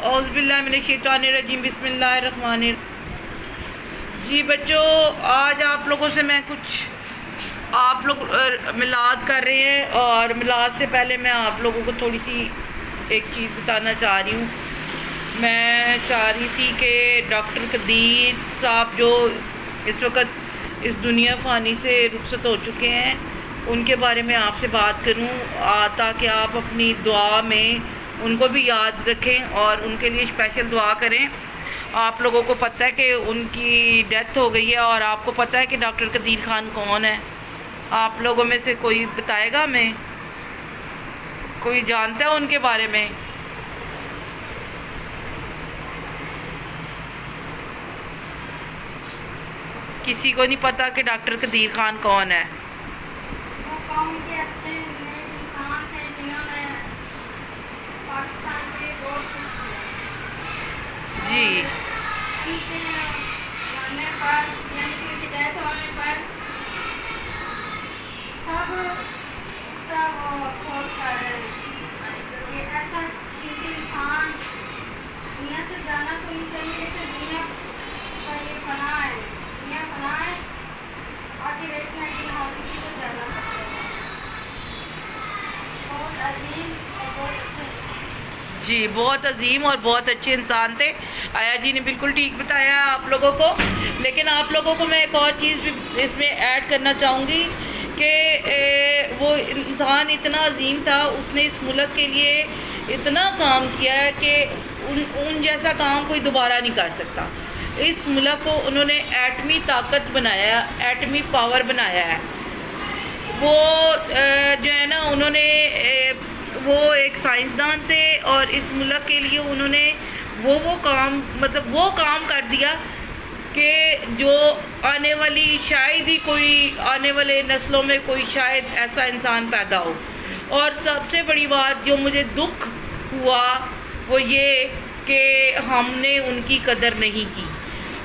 اعوذ باللہ من الشیطان الرجیم، بسم اللہ الرحمن الرحیم۔ جی بچوں، آج آپ لوگوں سے میں کچھ آپ لوگ میلاد کر رہے ہیں، اور میلاد سے پہلے میں آپ لوگوں کو تھوڑی سی ایک چیز بتانا چاہ رہی ہوں۔ میں چاہ رہی تھی کہ ڈاکٹر قدیر صاحب جو اس وقت اس دنیا فانی سے رخصت ہو چکے ہیں، ان کے بارے میں آپ سے بات کروں تاکہ آپ اپنی دعا میں ان کو بھی یاد رکھیں اور ان کے لیے اسپیشل دعا کریں۔ آپ لوگوں کو پتہ ہے کہ ان کی ڈیتھ ہو گئی ہے، اور آپ کو پتہ ہے کہ ڈاکٹر قدیر خان کون ہے؟ آپ لوگوں میں سے کوئی بتائے گا ہمیں؟ کوئی جانتا ہے ان کے بارے میں؟ کسی کو نہیں پتہ کہ ڈاکٹر قدیر خان کون ہے؟ وہ قوم کے اچھے نیک انسان تھے جنہوں نے پاکستان کے بہت کچھ کیا۔ جی ان کے مرنے پر یعنی کہ ان کی ڈیتھ ہونے پر سب اس کا وہ افسوس کر رہے ہیں کہ ایسا قیمتی انسان دنیا سے جانا تو نہیں چاہیے، لیکن دنیا کا یہ فنا ہے، دنیا فنا ہے، آخر ایک نہ ایک دن ہر کسی کو جانا پڑتا ہے۔ بہت عظیم اور بہت اچھے جی، بہت عظیم اور بہت اچھے انسان تھے۔ آیا جی نے بالکل ٹھیک بتایا آپ لوگوں کو، لیکن آپ لوگوں کو میں ایک اور چیز بھی اس میں ایڈ کرنا چاہوں گی کہ وہ انسان اتنا عظیم تھا، اس نے اس ملک کے لیے اتنا کام کیا ہے کہ ان جیسا کام کوئی دوبارہ نہیں کر سکتا۔ اس ملک کو انہوں نے ایٹمی طاقت بنایا، ایٹمی پاور بنایا ہے۔ وہ جو ہے نا، انہوں نے وہ ایک سائنسدان تھے، اور اس ملک کے لیے انہوں نے وہ کام کر دیا کہ جو آنے والی شاید ہی کوئی آنے والے نسلوں میں کوئی شاید ایسا انسان پیدا ہو۔ اور سب سے بڑی بات جو مجھے دکھ ہوا وہ یہ کہ ہم نے ان کی قدر نہیں کی۔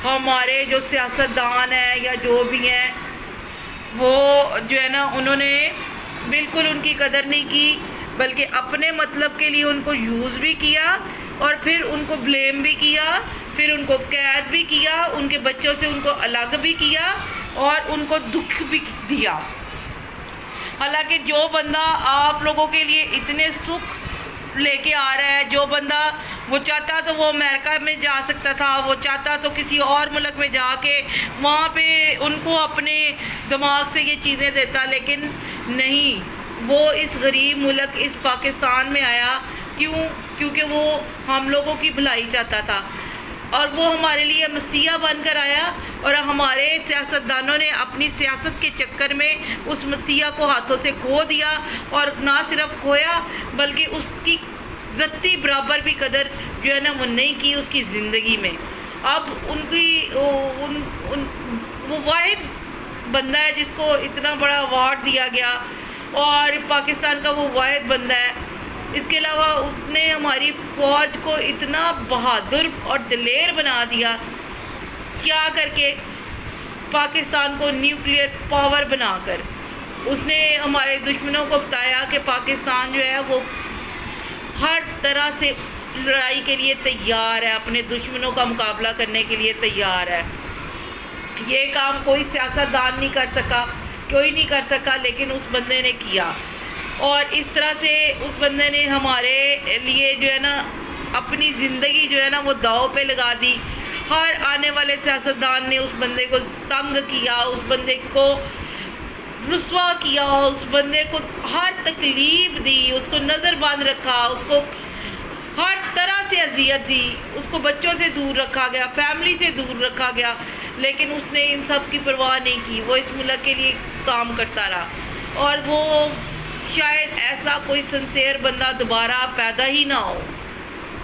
ہمارے جو سیاستدان ہیں یا جو بھی ہیں، وہ جو ہے نا، انہوں نے بالکل ان کی قدر نہیں کی، بلکہ اپنے مطلب کے لیے ان کو یوز بھی کیا، اور پھر ان کو بلیم بھی کیا، پھر ان کو قید بھی کیا، ان کے بچوں سے ان کو الگ بھی کیا، اور ان کو دکھ بھی دیا۔ حالانکہ جو بندہ آپ لوگوں کے لیے اتنے سکھ لے کے آ رہا ہے، جو بندہ وہ چاہتا تو وہ امریکہ میں جا سکتا تھا، وہ چاہتا تو کسی اور ملک میں جا کے وہاں پہ ان کو اپنے دماغ سے یہ چیزیں دیتا، لیکن نہیں، وہ اس غریب ملک اس پاکستان میں آیا۔ کیونکہ وہ ہم لوگوں کی بھلائی چاہتا تھا، اور وہ ہمارے لیے مسیحا بن کر آیا، اور ہمارے سیاستدانوں نے اپنی سیاست کے چکر میں اس مسیحا کو ہاتھوں سے کھو دیا، اور نہ صرف کھویا بلکہ اس کی رتی برابر بھی قدر جو ہے نا وہ نہیں کی اس کی زندگی میں۔ اب وہ واحد بندہ ہے جس کو اتنا بڑا ایوارڈ دیا گیا، اور پاکستان کا وہ واحد بندہ ہے۔ اس کے علاوہ اس نے ہماری فوج کو اتنا بہادر اور دلیر بنا دیا، کیا کر کے؟ پاکستان کو نیوکلیئر پاور بنا کر اس نے ہمارے دشمنوں کو بتایا کہ پاکستان جو ہے وہ ہر طرح سے لڑائی کے لیے تیار ہے، اپنے دشمنوں کا مقابلہ کرنے کے لیے تیار ہے۔ یہ کام کوئی سیاستدان نہیں کر سکا، کوئی نہیں کر سکا، لیکن اس بندے نے کیا، اور اس طرح سے اس بندے نے ہمارے لیے جو ہے نا اپنی زندگی جو ہے نا وہ داؤ پہ لگا دی۔ ہر آنے والے سیاستدان نے اس بندے کو تنگ کیا، اس بندے کو رسوا کیا، اس بندے کو ہر تکلیف دی، اس کو نظر بند رکھا، اس کو ہر طرح سے اذیت دی، اس کو بچوں سے دور رکھا گیا، فیملی سے دور رکھا گیا، لیکن اس نے ان سب کی پرواہ نہیں کی۔ وہ اس ملک کے لیے کام کرتا رہا، اور وہ شاید ایسا کوئی سنسیئر بندہ دوبارہ پیدا ہی نہ ہو،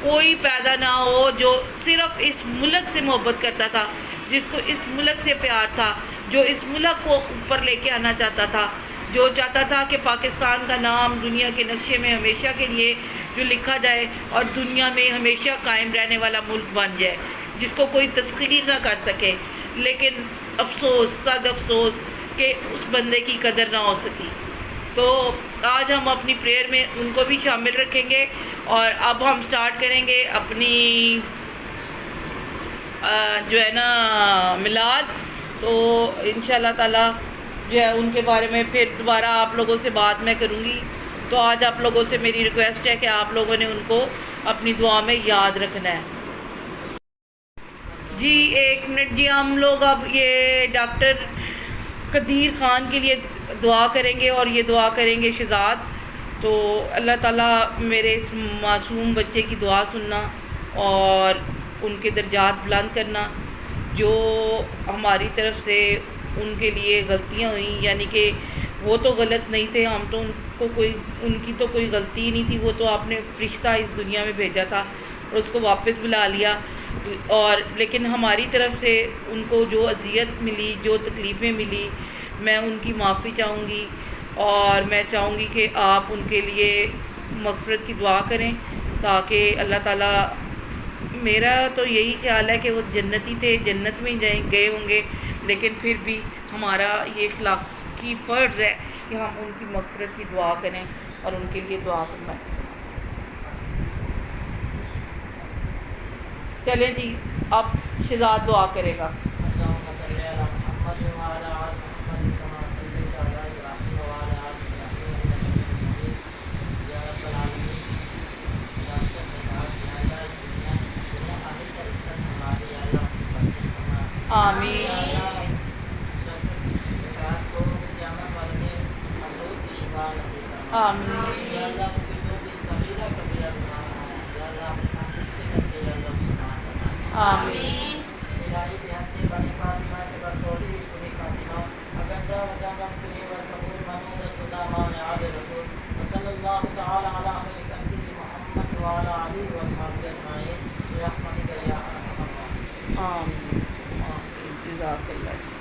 کوئی پیدا نہ ہو جو صرف اس ملک سے محبت کرتا تھا، جس کو اس ملک سے پیار تھا، جو اس ملک کو اوپر لے کے آنا چاہتا تھا، جو چاہتا تھا کہ پاکستان کا نام دنیا کے نقشے میں ہمیشہ کے لیے جو لکھا جائے، اور دنیا میں ہمیشہ قائم رہنے والا ملک بن جائے، جس کو کوئی تسخیر نہ کر سکے۔ لیکن افسوس، صد افسوس کہ اس بندے کی قدر نہ ہو سکی۔ تو آج ہم اپنی پریئر میں ان کو بھی شامل رکھیں گے، اور اب ہم سٹارٹ کریں گے اپنی جو ہے نا میلاد. تو انشاءاللہ تعالیٰ جو ہے ان کے بارے میں پھر دوبارہ آپ لوگوں سے بات میں کروں گی. تو آج آپ لوگوں سے میری ریکویسٹ ہے کہ آپ لوگوں نے ان کو اپنی دعا میں یاد رکھنا ہے. جی 1 منٹ جی. ہم لوگ اب یہ ڈاکٹر قدیر خان کے لیے دعا کریں گے اور یہ دعا کریں گے شہزاد. تو اللہ تعالیٰ میرے اس معصوم بچے کی دعا سننا اور ان کے درجات بلند کرنا. جو ہماری طرف سے ان کے لیے غلطیاں ہوئیں، یعنی کہ وہ تو غلط نہیں تھے، ہم تو ان کی تو کوئی غلطی ہی نہیں تھی. وہ تو آپ نے فرشتہ اس دنیا میں بھیجا تھا اور اس کو واپس بلا لیا. اور لیکن ہماری طرف سے ان کو جو اذیت ملی، جو تکلیفیں ملی، میں ان کی معافی چاہوں گی. اور میں چاہوں گی کہ آپ ان کے لیے مغفرت کی دعا کریں تاکہ اللہ تعالیٰ، میرا تو یہی خیال ہے کہ وہ جنتی تھے، جنت میں گئے ہوں گے، لیکن پھر بھی ہمارا یہ اخلاقی فرض ہے کہ ہم ان کی مغفرت کی دعا کریں اور ان کے لیے دعا فرمائیں. چلیں جی اب شہزاد دعا کرے گا. آمین آمین آمین آمین. جزاک اللہ.